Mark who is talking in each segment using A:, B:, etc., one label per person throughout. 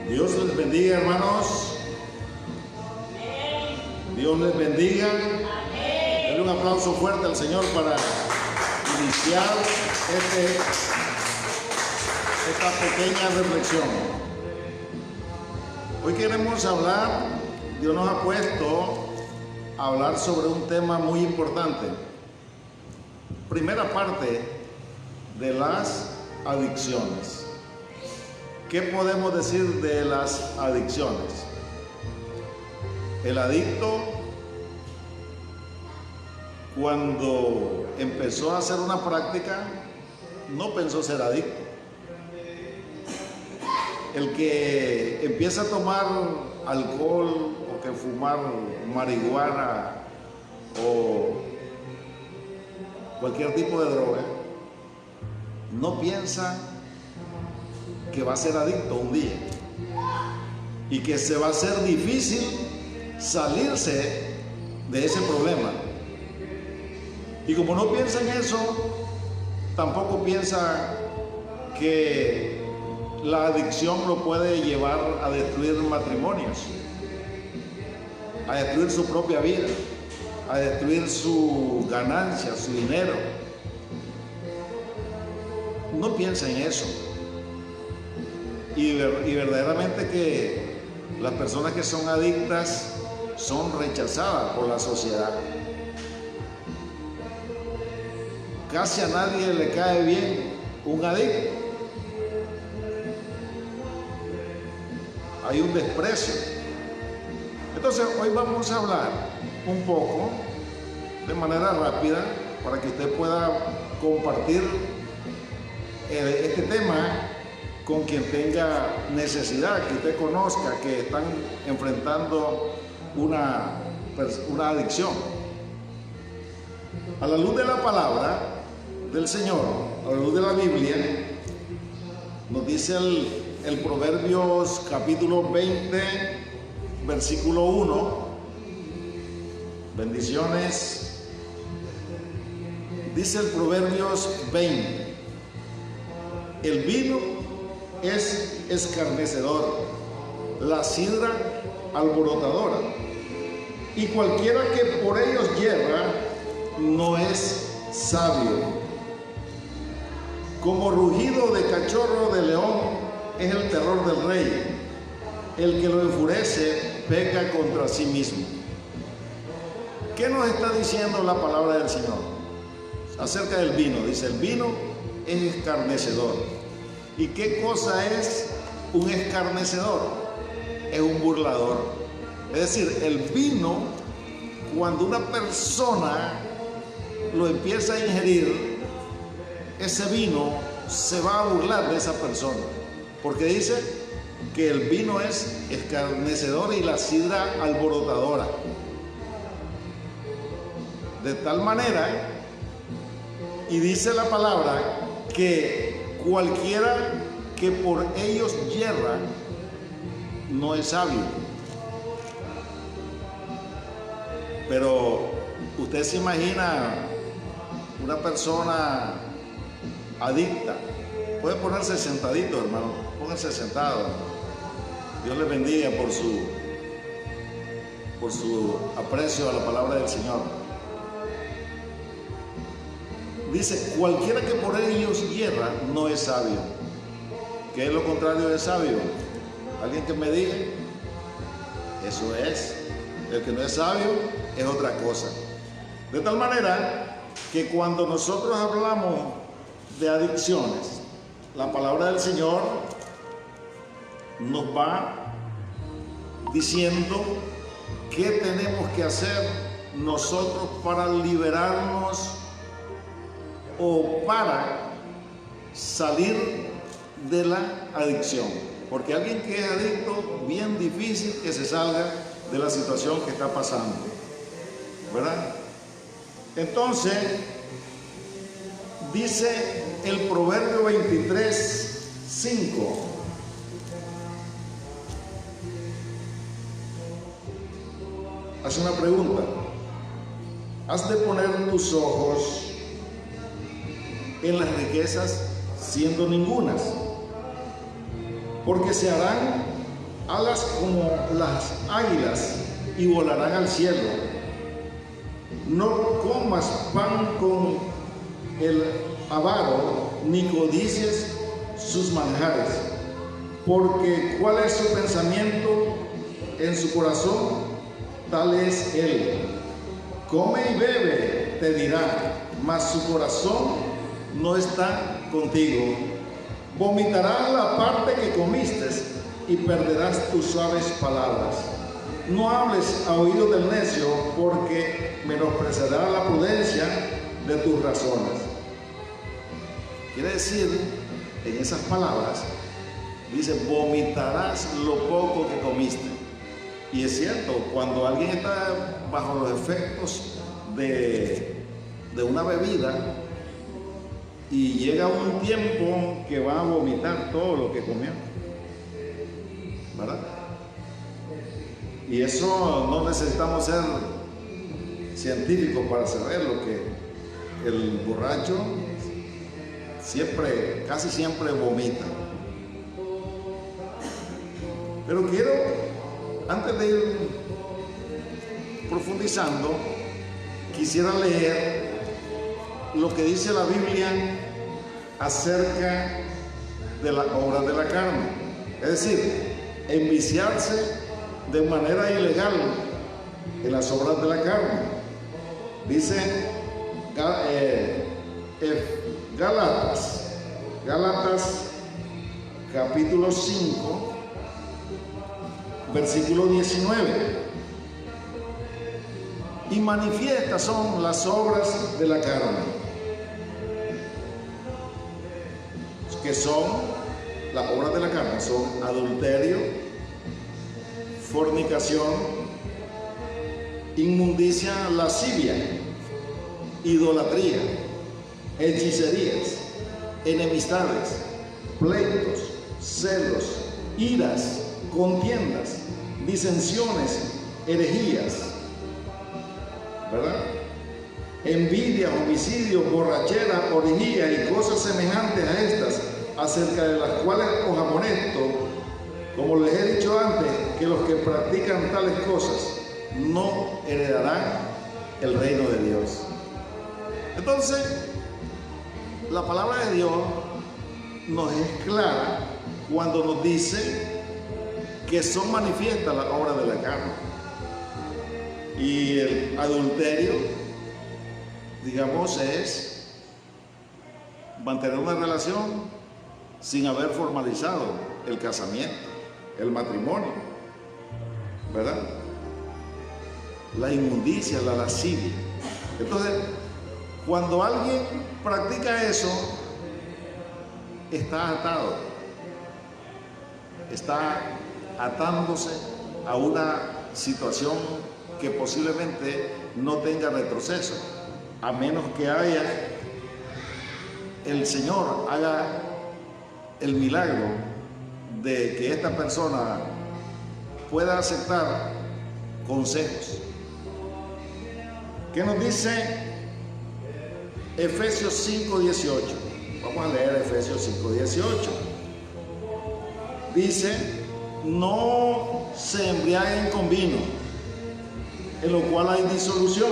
A: Dios les bendiga, hermanos. Dios les bendiga. Denle un aplauso fuerte al Señor para iniciar esta pequeña reflexión. Hoy queremos hablar, Dios nos ha puesto a hablar sobre un tema muy importante. Primera parte de las adicciones. ¿Qué podemos decir de las adicciones? El adicto, cuando empezó a hacer una práctica, no pensó ser adicto. El que empieza a tomar alcohol o que fumar marihuana o cualquier tipo de droga, no piensa que va a ser adicto un día y que se va a hacer difícil salirse de ese problema. Y como no piensa en eso, tampoco piensa que la adicción lo puede llevar a destruir matrimonios, a destruir su propia vida, a destruir su ganancia, su dinero. No piensa en eso. Y verdaderamente que las personas que son adictas son rechazadas por la sociedad. Casi a nadie le cae bien un adicto. Hay un desprecio. Entonces hoy vamos a hablar un poco de manera rápida para que usted pueda compartir este tema con quien tenga necesidad, que usted conozca que están enfrentando una adicción. A la luz de la palabra del Señor, a la luz de la Biblia, nos dice el Proverbios capítulo 20, versículo 1. Bendiciones. Dice el Proverbios 20: el vino es escarnecedor, la sidra alborotadora, y cualquiera que por ellos yerra no es sabio. Como rugido de cachorro de león es el terror del rey, el que lo enfurece peca contra sí mismo. ¿Qué nos está diciendo la palabra del Señor acerca del vino? Dice, el vino es escarnecedor. ¿Y qué cosa es un escarnecedor? Es un burlador. Es decir, el vino, cuando una persona lo empieza a ingerir, ese vino se va a burlar de esa persona, porque dice que el vino es escarnecedor y la sidra alborotadora. De tal manera, y dice la palabra, que cualquiera que por ellos yerra no es sabio. Pero usted se imagina una persona adicta. Puede ponerse sentadito, hermano. Póngase sentado. Dios le bendiga por su aprecio a la palabra del Señor. Dice, cualquiera que por ellos yerra no es sabio. ¿Qué es lo contrario de sabio? ¿Alguien que me diga? Eso es. El que no es sabio es otra cosa. De tal manera que cuando nosotros hablamos de adicciones, la palabra del Señor nos va diciendo qué tenemos que hacer nosotros para liberarnos o para salir de la adicción. Porque alguien que es adicto, bien difícil que se salga de la situación que está pasando, ¿verdad? Entonces, dice el Proverbio 23, 5. Hace una pregunta. ¿Has de poner tus ojos en las riquezas siendo ningunas? Porque se harán alas como las águilas y volarán al cielo. No comas pan con el avaro, ni codicies sus manjares, porque cuál es su pensamiento en su corazón, tal es él. Come y bebe, te dirá, mas su corazón no está contigo. Vomitarás la parte que comiste y perderás tus suaves palabras. No hables a oídos del necio, porque menospreciará la prudencia de tus razones. Quiere decir, en esas palabras, dice, vomitarás lo poco que comiste. Y es cierto, cuando alguien está bajo los efectos de una bebida y llega un tiempo que va a vomitar todo lo que comió, ¿verdad? Y eso no necesitamos ser científicos para saberlo, que el borracho casi siempre vomita. Pero quiero, antes de ir profundizando, quisiera leer lo que dice la Biblia acerca de las obras de la carne. Es decir, enviciarse de manera ilegal en las obras de la carne. Dice Gálatas capítulo 5, versículo 19. Y manifiestas son las obras de la carne, que son, las obras de la carne son adulterio, fornicación, inmundicia, lascivia, idolatría, hechicerías, enemistades, pleitos, celos, iras, contiendas, disensiones, herejías, ¿verdad? Envidia, homicidio, borrachera, orgía y cosas semejantes a estas, acerca de las cuales os amonesto, como les he dicho antes, que los que practican tales cosas no heredarán el reino de Dios. Entonces, la palabra de Dios nos es clara cuando nos dice que son manifiestas las obras de la carne. Y el adulterio, digamos, es mantener una relación sin haber formalizado el casamiento, el matrimonio, ¿verdad? La inmundicia, la lascivia. Entonces, cuando alguien practica eso, está atado, está atándose a una situación que posiblemente no tenga retroceso, a menos que el Señor haga el milagro de que esta persona pueda aceptar consejos. ¿Qué nos dice Efesios 5:18? Vamos a leer Efesios 5:18. Dice, no se embriaguen con vino, en lo cual hay disolución,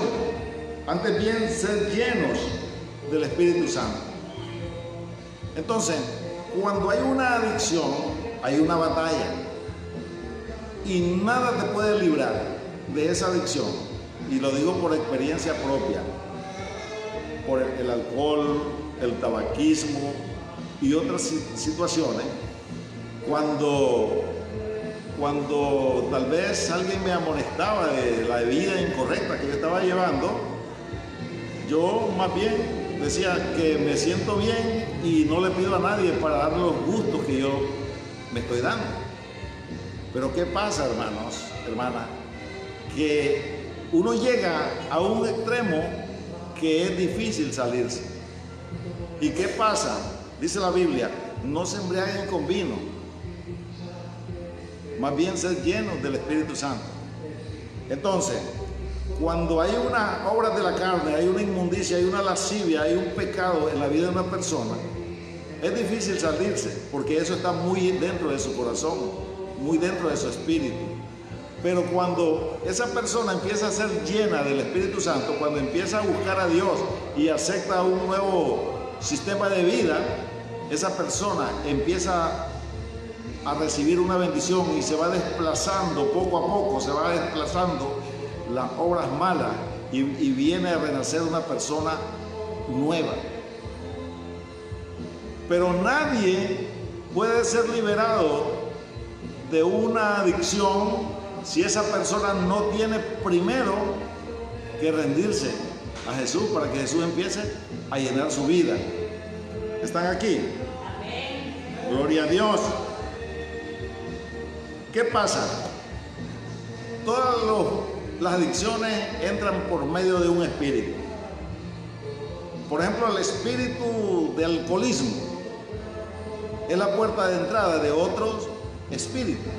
A: antes bien sed llenos del Espíritu Santo. Entonces, cuando hay una adicción, hay una batalla, y nada te puede librar de esa adicción, y lo digo por experiencia propia, por el alcohol, el tabaquismo y otras situaciones. Cuando tal vez alguien me amonestaba de la vida incorrecta que yo estaba llevando, yo más bien decía que me siento bien y no le pido a nadie para darle los gustos que yo me estoy dando. Pero ¿qué pasa, hermanos, hermanas? Que uno llega a un extremo que es difícil salirse. ¿Y qué pasa? Dice la Biblia, no se embriaguen con vino, más bien ser llenos del Espíritu Santo. Entonces, cuando hay una obra de la carne, hay una inmundicia, hay una lascivia, hay un pecado en la vida de una persona, es difícil salirse, porque eso está muy dentro de su corazón. muy dentro de su espíritu. Pero cuando esa persona empieza a ser llena del Espíritu Santo, cuando empieza a buscar a Dios y acepta un nuevo sistema de vida, esa persona empieza a recibir una bendición y se va desplazando poco a poco, se va desplazando las obras malas y viene a renacer una persona nueva. Pero nadie puede ser liberado de una adicción si esa persona no tiene primero que rendirse a Jesús para que Jesús empiece a llenar su vida. ¿Están aquí? Amén. Gloria a Dios. ¿Qué pasa? Todas las adicciones entran por medio de un espíritu. Por ejemplo, el espíritu de alcoholismo es la puerta de entrada de otros espíritus.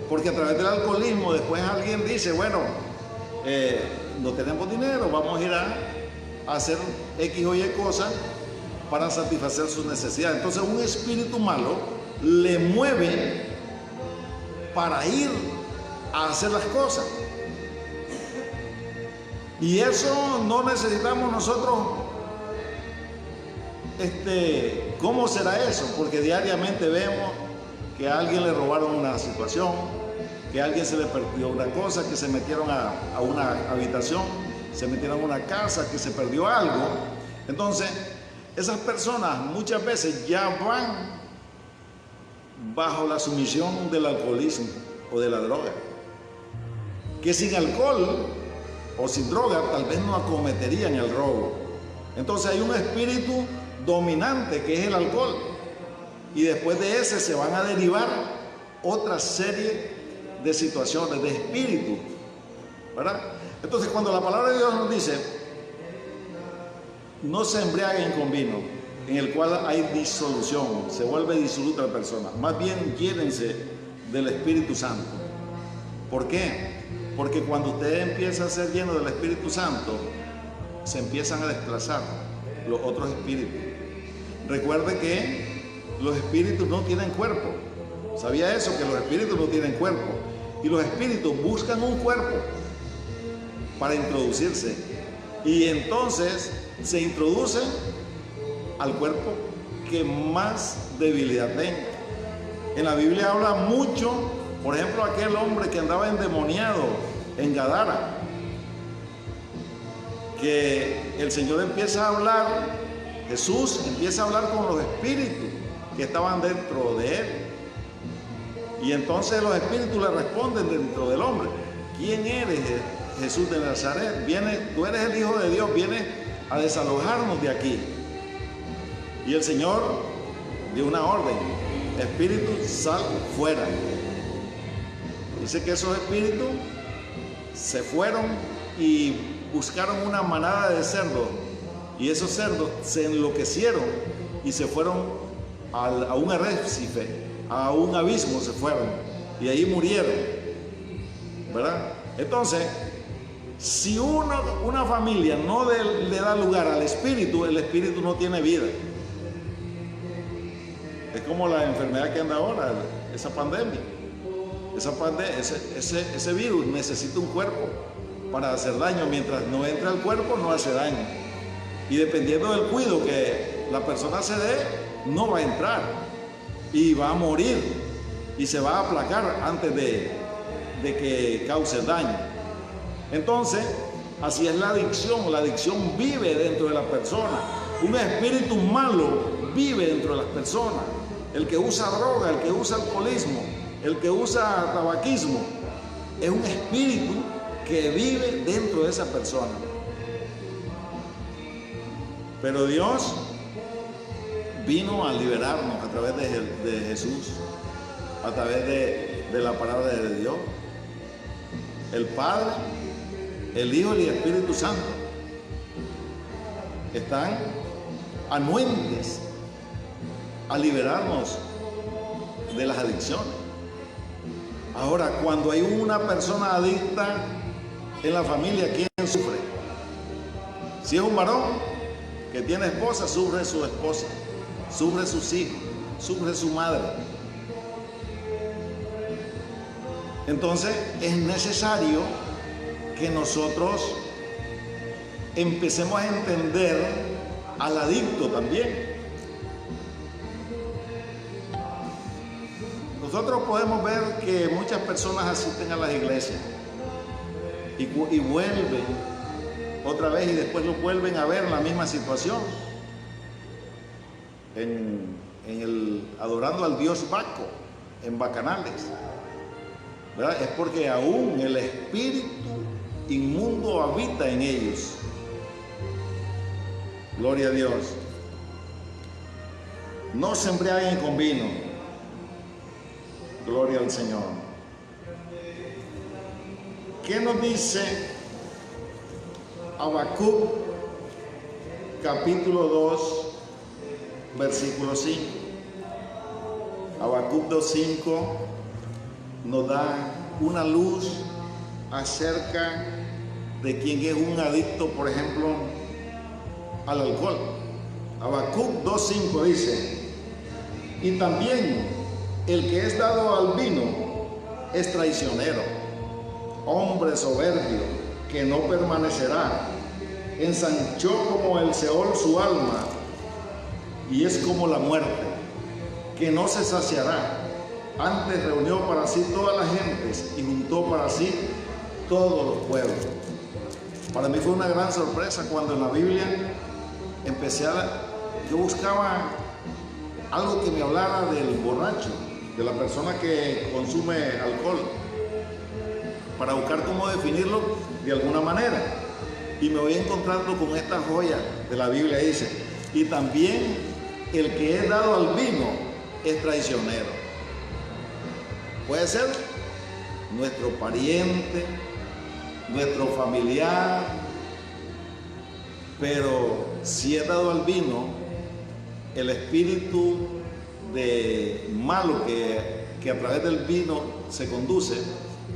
A: Porque a través del alcoholismo después alguien dice, bueno, no tenemos dinero, vamos a ir a hacer X o Y cosas para satisfacer sus necesidades. Entonces un espíritu malo le mueve para ir a hacer las cosas. Y eso no necesitamos nosotros. ¿Cómo será eso? Porque diariamente vemos que a alguien le robaron una situación, que a alguien se le perdió una cosa, que se metieron a una habitación, se metieron a una casa, que se perdió algo. Entonces, esas personas muchas veces ya van bajo la sumisión del alcoholismo o de la droga. Que sin alcohol o sin droga tal vez no acometerían el robo. Entonces hay un espíritu dominante que es el alcohol. Y después de ese se van a derivar otra serie de situaciones, de espíritus, ¿verdad? Entonces cuando la palabra de Dios nos dice, no se embriaguen con vino, en el cual hay disolución, se vuelve disoluta la persona, más bien llénense del Espíritu Santo. ¿Por qué? Porque cuando usted empieza a ser lleno del Espíritu Santo, se empiezan a desplazar los otros espíritus. Recuerde que los espíritus no tienen cuerpo. ¿Sabía eso? Que los espíritus no tienen cuerpo. Y los espíritus buscan un cuerpo para introducirse. Y entonces se introducen al cuerpo que más debilidad tenga. En la Biblia habla mucho, por ejemplo, aquel hombre que andaba endemoniado en Gadara, que el Señor empieza a hablar, Jesús empieza a hablar con los espíritus que estaban dentro de él. Y entonces los espíritus le responden dentro del hombre: ¿quién eres, Jesús de Nazaret? Tú eres el Hijo de Dios, vienes a desalojarnos de aquí. Y el Señor dio una orden: espíritu, sal fuera. Dice que esos espíritus se fueron y buscaron una manada de cerdos, y esos cerdos se enloquecieron y se fueron a un arrécife, a un abismo se fueron, y ahí murieron, ¿verdad? Entonces, si una familia no le da lugar al espíritu, el espíritu no tiene vida. Es como la enfermedad que anda ahora, esa pandemia. Ese virus necesita un cuerpo para hacer daño. Mientras no entra al cuerpo, no hace daño. Y dependiendo del cuidado que la persona se dé, no va a entrar y va a morir y se va a aplacar antes de que cause daño. Entonces, así es la adicción. La adicción vive dentro de la persona. Un espíritu malo vive dentro de las personas. El que usa droga, el que usa alcoholismo, el que usa tabaquismo, es un espíritu que vive dentro de esa persona. Pero Dios vino a liberarnos a través de Jesús, a través de la palabra de Dios. El Padre, el Hijo y el Espíritu Santo están anuentes a liberarnos de las adicciones. Ahora, cuando hay una persona adicta en la familia, ¿quién sufre? Si es un varón que tiene esposa, sufre su esposa, sufre sus hijos, sufre su madre. Entonces es necesario que nosotros empecemos a entender al adicto también. Nosotros podemos ver que muchas personas asisten a las iglesias y vuelven otra vez y después lo vuelven a ver en la misma situación, adorando al dios Baco, en bacanales, ¿verdad? Es porque aún el espíritu inmundo habita en ellos. Gloria a Dios. No se embriaguen con vino. Gloria al Señor. ¿Qué nos dice Habacuc capítulo 2 versículo 5? Habacuc 2:5 nos da una luz acerca de quien es un adicto, por ejemplo, al alcohol. Habacuc 2:5 dice: y también el que es dado al vino es traicionero, hombre soberbio que no permanecerá, ensanchó como el Seol su alma y es como la muerte, que no se saciará. Antes reunió para sí todas las gentes y juntó para sí todos los pueblos. Para mí fue una gran sorpresa cuando en la Biblia yo buscaba algo que me hablara del borracho, de la persona que consume alcohol, para buscar cómo definirlo de alguna manera. Y me voy encontrando con esta joya de la Biblia. Dice: y también el que es dado al vino es traicionero. Puede ser nuestro pariente, nuestro familiar, pero si es dado al vino, el espíritu de malo que a través del vino se conduce,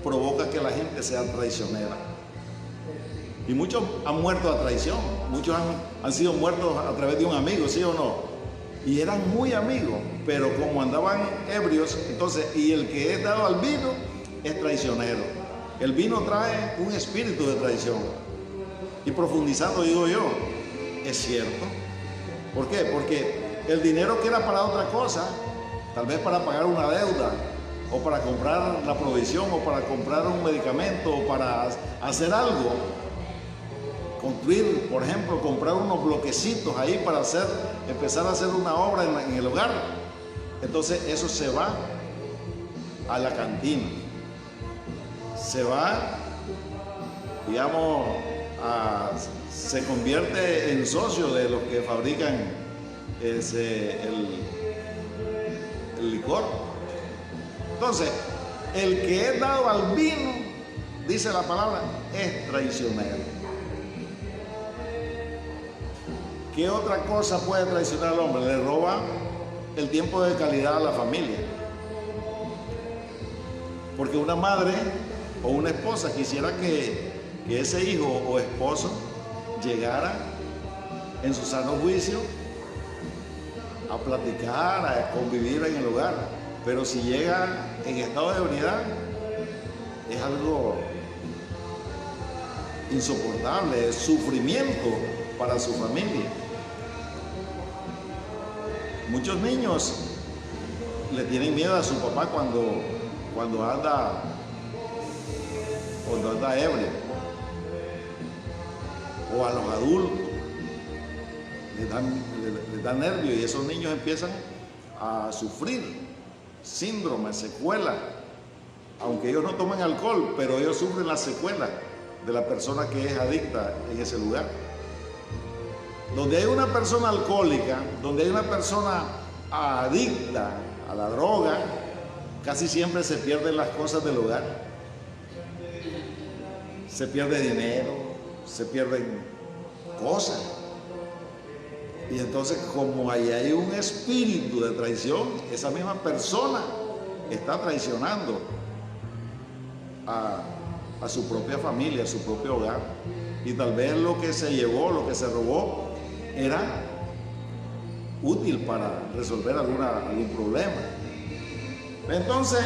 A: provoca que la gente sea traicionera. Y muchos han muerto a traición, muchos han sido muertos a través de un amigo, ¿sí o no? Y eran muy amigos, pero como andaban ebrios, entonces, y el que es dado al vino es traicionero. El vino trae un espíritu de traición. Y profundizando, digo yo, es cierto. ¿Por qué? Porque el dinero que era para otra cosa, tal vez para pagar una deuda, o para comprar la provisión, o para comprar un medicamento, o para hacer algo, construir, por ejemplo, comprar unos bloquecitos ahí para empezar a hacer una obra en el hogar. Entonces eso se va a la cantina, se va, digamos, se convierte en socio de los que fabrican el licor. Entonces, el que es dado al vino, dice la palabra, es traicionero. ¿Qué otra cosa puede traicionar al hombre? Le roba el tiempo de calidad a la familia. Porque una madre o una esposa quisiera que ese hijo o esposo llegara en su sano juicio a platicar, a convivir en el hogar. Pero si llega en estado de ebriedad, es algo insoportable, es sufrimiento para su familia. Muchos niños le tienen miedo a su papá cuando anda ebrio, o a los adultos les dan nervios, y esos niños empiezan a sufrir síndrome, secuela, aunque ellos no tomen alcohol, pero ellos sufren la secuela de la persona que es adicta en ese lugar. Donde hay una persona alcohólica, donde hay una persona adicta a la droga, casi siempre se pierden las cosas del hogar. Se pierde dinero, se pierden cosas. Y entonces, como ahí hay un espíritu de traición, esa misma persona está traicionando a su propia familia, a su propio hogar. Y tal vez lo que se llevó, lo que se robó, era útil para resolver algún problema. Entonces,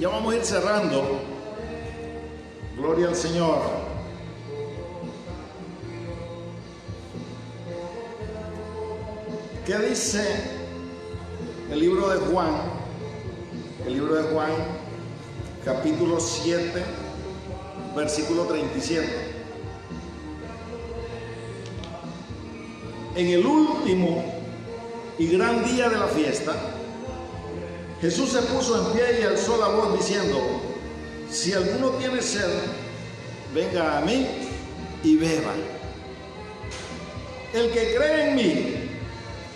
A: Ya vamos a ir cerrando. Gloria al Señor. ¿Qué dice el libro de Juan? El libro de Juan, capítulo 7, versículo 37. En el último y gran día de la fiesta, Jesús se puso en pie y alzó la voz diciendo: si alguno tiene sed, venga a mí y beba. El que cree en mí,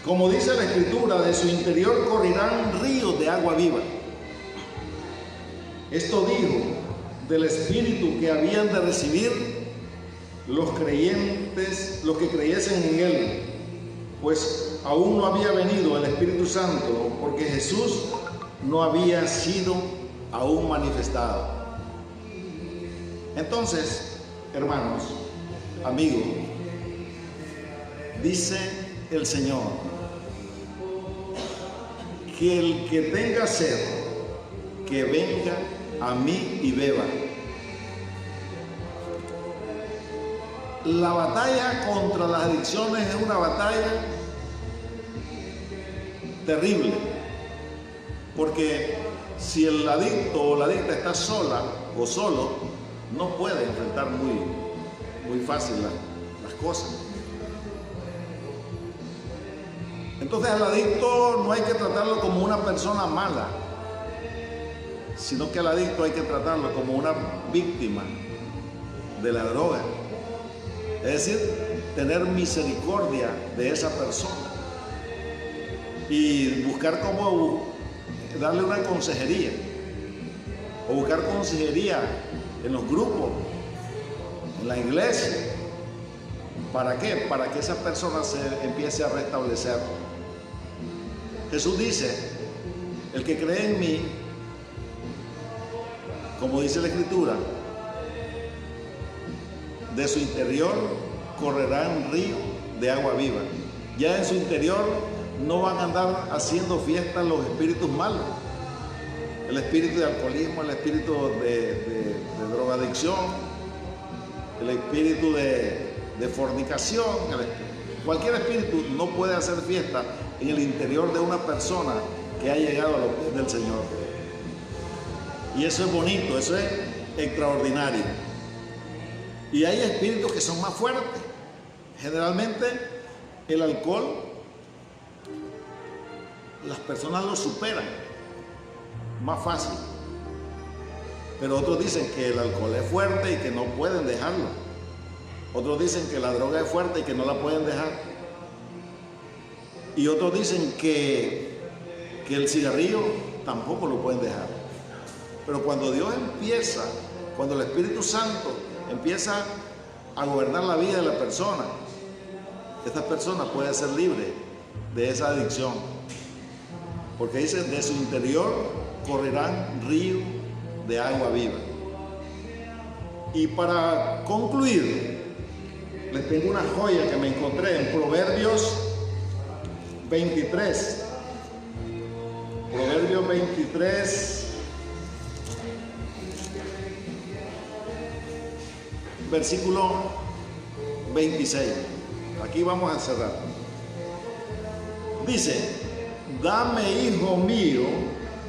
A: como dice la Escritura, de su interior correrán ríos de agua viva. Esto dijo del Espíritu que habían de recibir los creyentes, los que creyesen en Él, pues aún no había venido el Espíritu Santo, porque Jesús no había sido aún manifestado. Entonces, hermanos, amigos, dice el Señor que el que tenga sed, que venga a mí y beba. La batalla contra las adicciones es una batalla terrible, porque si el adicto o la adicta está sola o solo, no puede enfrentar muy fácil las cosas. Entonces al adicto no hay que tratarlo como una persona mala, sino que al adicto hay que tratarlo como una víctima de la droga. Es decir, tener misericordia de esa persona y buscar cómo darle una consejería, o buscar consejería en los grupos, en la iglesia. ¿Para qué? Para que esa persona se empiece a restablecer. Jesús dice: el que cree en mí, como dice la Escritura, de su interior correrán ríos de agua viva. Ya en su interior no van a andar haciendo fiestas los espíritus malos, el espíritu de alcoholismo, el espíritu de drogadicción, el espíritu de fornicación. Cualquier espíritu no puede hacer fiesta en el interior de una persona que ha llegado a los pies del Señor. Y eso es bonito, eso es extraordinario. Y hay espíritus que son más fuertes. Generalmente el alcohol, las personas lo superan más fácil. Pero otros dicen que el alcohol es fuerte y que no pueden dejarlo. Otros dicen que la droga es fuerte y que no la pueden dejar. Y otros dicen que el cigarrillo tampoco lo pueden dejar. Pero cuando Dios empieza, cuando el Espíritu Santo empieza a gobernar la vida de la persona, esta persona puede ser libre de esa adicción. Porque dice: de su interior correrán ríos de agua viva. Y para concluir, les tengo una joya que me encontré en Proverbios 23. Proverbios 23, versículo 26. Aquí vamos a cerrar. Dice: dame, hijo mío,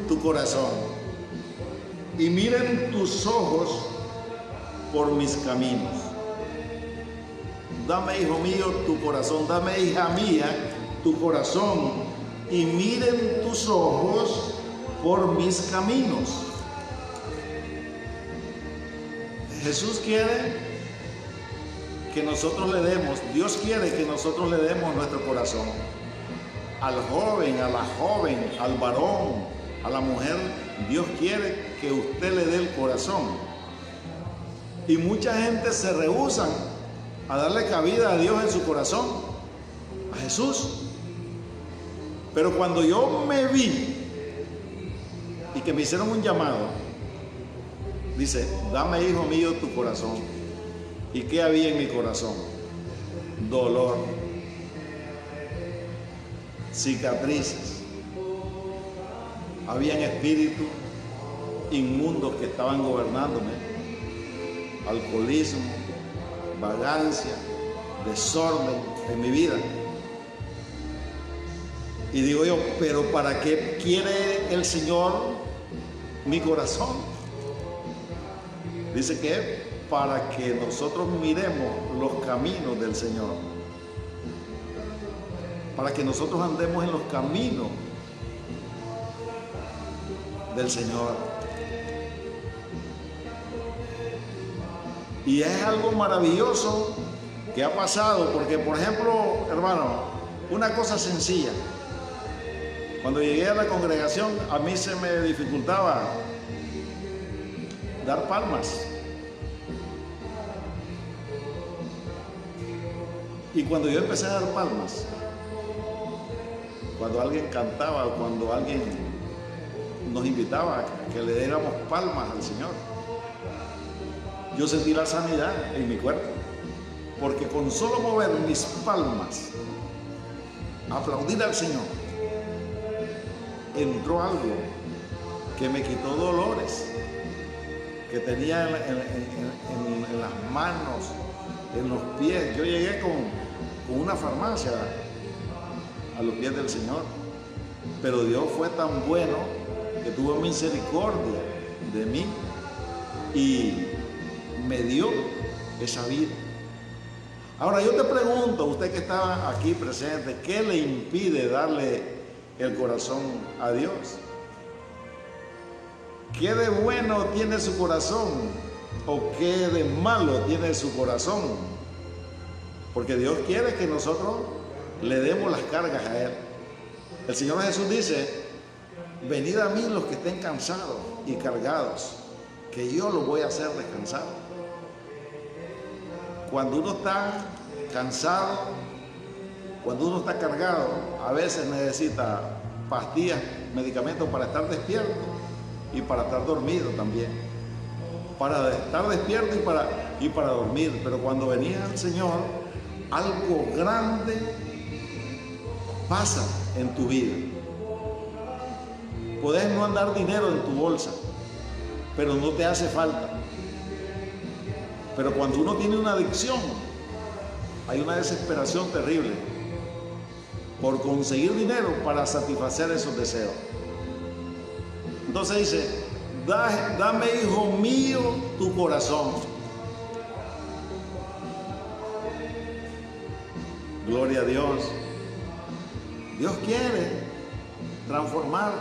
A: tu corazón, y miren tus ojos por mis caminos. Dame, hijo mío, tu corazón. Dame, hija mía, tu corazón, y miren tus ojos por mis caminos. Jesús quiere que nosotros le demos, Dios quiere que nosotros le demos nuestro corazón. Al joven, a la joven, al varón, a la mujer, Dios quiere que usted le dé el corazón. Y mucha gente se rehúsan a darle cabida a Dios en su corazón, a Jesús. Pero cuando yo me vi y que me hicieron un llamado, dice: dame, hijo mío, tu corazón. ¿Y qué había en mi corazón? Dolor, cicatrices, habían espíritus inmundos que estaban gobernándome, alcoholismo, vagancia, desorden en mi vida. Y digo yo, pero ¿para qué quiere el Señor mi corazón? Dice que para que nosotros miremos los caminos del Señor, para que nosotros andemos en los caminos del Señor. Y es algo maravilloso que ha pasado, porque por ejemplo, hermano, una cosa sencilla. Cuando llegué a la congregación, a mí se me dificultaba dar palmas. Y cuando yo empecé a dar palmas, cuando alguien cantaba o cuando alguien nos invitaba a que le diéramos palmas al Señor, yo sentí la sanidad en mi cuerpo, porque con solo mover mis palmas, aplaudir al Señor, entró algo que me quitó dolores que tenía en las manos, en los pies. Yo llegué con una farmacia a los pies del Señor, pero Dios fue tan bueno que tuvo misericordia de mí y me dio esa vida. Ahora yo te pregunto, usted que está aquí presente, ¿qué le impide darle el corazón a Dios? ¿Qué de bueno tiene su corazón o qué de malo tiene su corazón? Porque Dios quiere que nosotros le demos las cargas a Él. El Señor Jesús dice: venid a mí los que estén cansados y cargados, que yo los voy a hacer descansar. Cuando uno está cansado, cuando uno está cargado, a veces necesita pastillas, medicamentos para estar despierto y para estar dormido también. Para estar despierto y para dormir. Pero cuando venía el Señor, algo grande pasa en tu vida. Podés no andar dinero en tu bolsa, pero no te hace falta. Pero cuando uno tiene una adicción, hay una desesperación terrible por conseguir dinero para satisfacer esos deseos. Entonces dice: dame, hijo mío, tu corazón. Gloria a Dios. Dios quiere transformar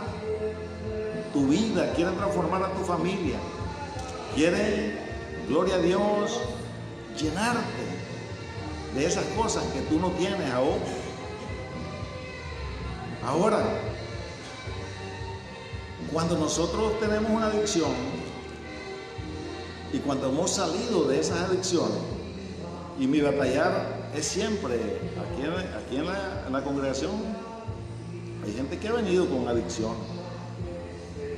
A: tu vida, quiere transformar a tu familia, quiere, gloria a Dios, llenarte de esas cosas que tú no tienes aún. Ahora, cuando nosotros tenemos una adicción y cuando hemos salido de esas adicciones, y mi batallar es siempre, aquí en la congregación, hay gente que ha venido con adicción.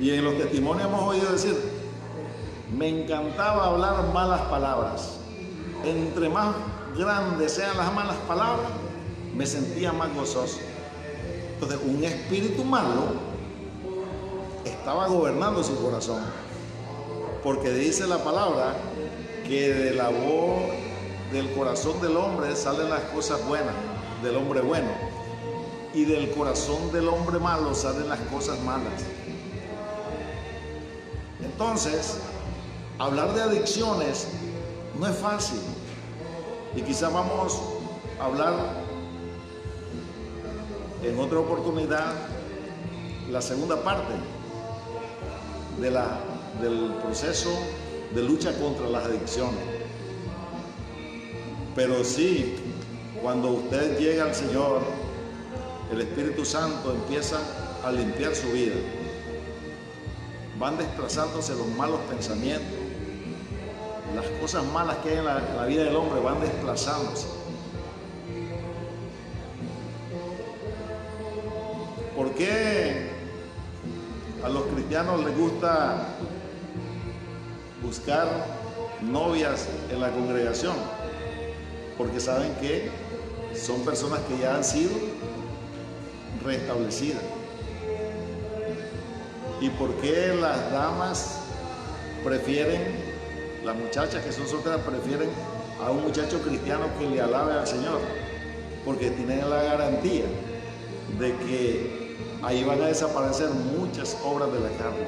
A: Y en los testimonios hemos oído decir: me encantaba hablar malas palabras. Entre más grandes sean las malas palabras, me sentía más gozoso. Entonces, un espíritu malo estaba gobernando su corazón, porque dice la palabra que de la voz del corazón del hombre salen las cosas buenas, del hombre bueno, y del corazón del hombre malo salen las cosas malas. Entonces, hablar de adicciones no es fácil, y quizás vamos a hablar en otra oportunidad la segunda parte del proceso de lucha contra las adicciones. Pero sí, cuando usted llega al Señor, el Espíritu Santo empieza a limpiar su vida. Van desplazándose los malos pensamientos, las cosas malas que hay en la vida del hombre van desplazándose. ¿Por qué a los cristianos les gusta buscar novias en la congregación? Porque saben que son personas que ya han sido restablecidas. ¿Y por qué las damas las muchachas que son solteras prefieren a un muchacho cristiano que le alabe al Señor, porque tienen la garantía de que ahí van a desaparecer muchas obras de la carne.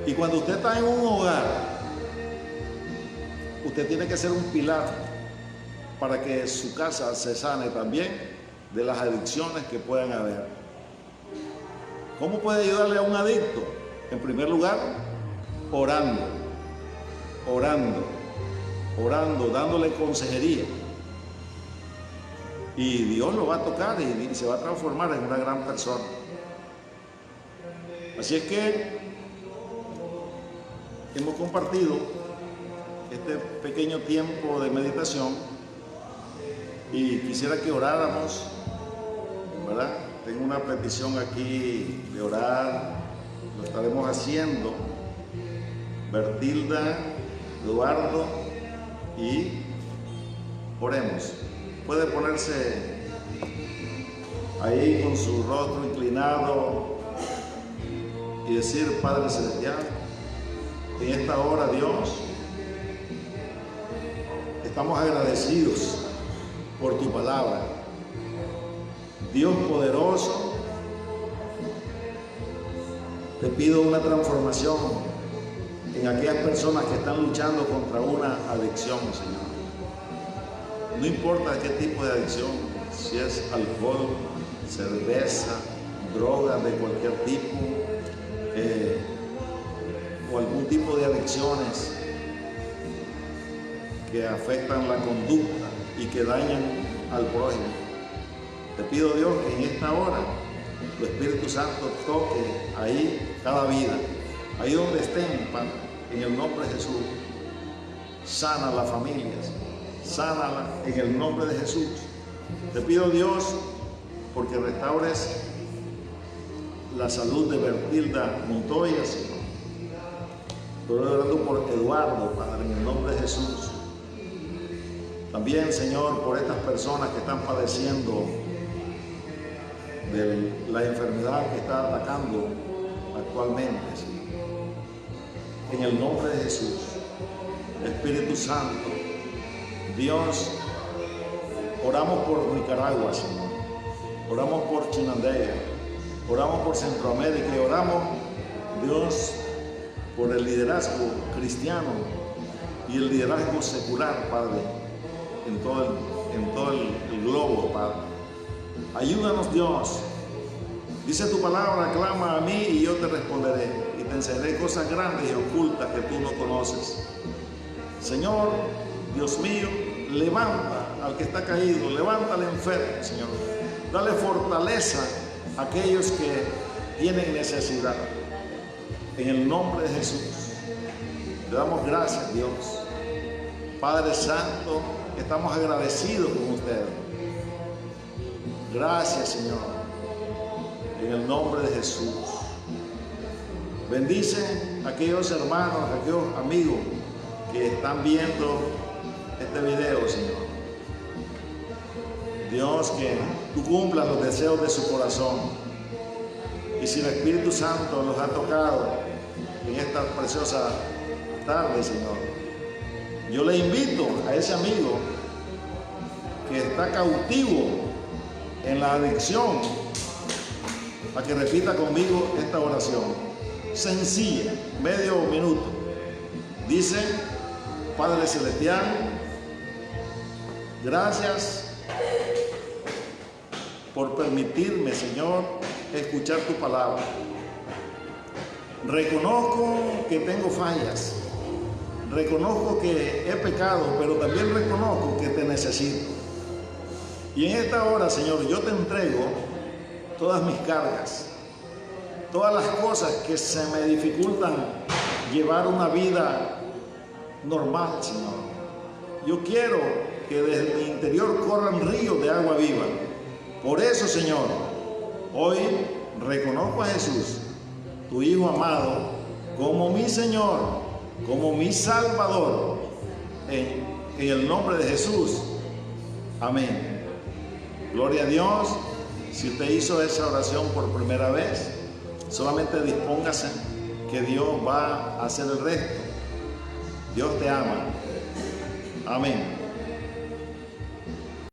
A: Y cuando usted está en un hogar, usted tiene que ser un pilar para que su casa se sane también de las adicciones que puedan haber. ¿Cómo puede ayudarle a un adicto? En primer lugar, orando, dándole consejería. Y Dios lo va a tocar y se va a transformar en una gran persona. Así es que hemos compartido este pequeño tiempo de meditación y quisiera que oráramos, ¿verdad? Tengo una petición aquí de orar, lo estaremos haciendo. Bertilda, Eduardo, y oremos. Puede ponerse ahí con su rostro inclinado y decir: Padre Celestial, en esta hora, Dios, estamos agradecidos por tu palabra. Dios poderoso, te pido una transformación en aquellas personas que están luchando contra una adicción, Señor. No importa qué tipo de adicción, si es alcohol, cerveza, drogas de cualquier tipo, o algún tipo de adicciones que afectan la conducta y que dañan al prójimo. Te pido, Dios, que en esta hora tu Espíritu Santo toque ahí cada vida, ahí donde estén, Padre, en el nombre de Jesús. Sana las familias, sánala en el nombre de Jesús. Te pido, Dios, porque restaures la salud de Bertilda Montoya, Señor. Estoy orando por Eduardo, Padre, en el nombre de Jesús. También, Señor, por estas personas que están padeciendo de la enfermedad que está atacando actualmente, Señor. En el nombre de Jesús, Espíritu Santo, Dios, oramos por Nicaragua, Señor. Oramos por Chinandega, oramos por Centroamérica y oramos, Dios, por el liderazgo cristiano y el liderazgo secular, Padre, en todo el globo, Padre. Ayúdanos, Dios. Dice tu palabra: clama a mí y yo te responderé y te enseñaré cosas grandes y ocultas que tú no conoces. Señor, Dios mío, levanta al que está caído, levanta al enfermo, Señor. Dale fortaleza a aquellos que tienen necesidad. En el nombre de Jesús, te damos gracias, Dios. Padre Santo, estamos agradecidos con usted. Gracias, Señor, en el nombre de Jesús. Bendice a aquellos hermanos, a aquellos amigos que están viendo este video, Señor. Dios, que tú cumplas los deseos de su corazón. Y si el Espíritu Santo los ha tocado en esta preciosa tarde, Señor, yo le invito a ese amigo que está cautivo en la adicción a que repita conmigo esta oración sencilla, medio minuto. Dice: Padre Celestial, gracias por permitirme, Señor, escuchar tu palabra. Reconozco que tengo fallas, reconozco que he pecado, pero también reconozco que te necesito. Y en esta hora, Señor, yo te entrego todas mis cargas, todas las cosas que se me dificultan llevar una vida normal, Señor. Yo quiero que desde mi interior corran ríos de agua viva. Por eso, Señor, hoy reconozco a Jesús, tu Hijo amado, como mi Señor, como mi Salvador, en el nombre de Jesús. Amén. Gloria a Dios. Si usted hizo esa oración por primera vez, solamente dispóngase que Dios va a hacer el resto. Dios te ama. Amén.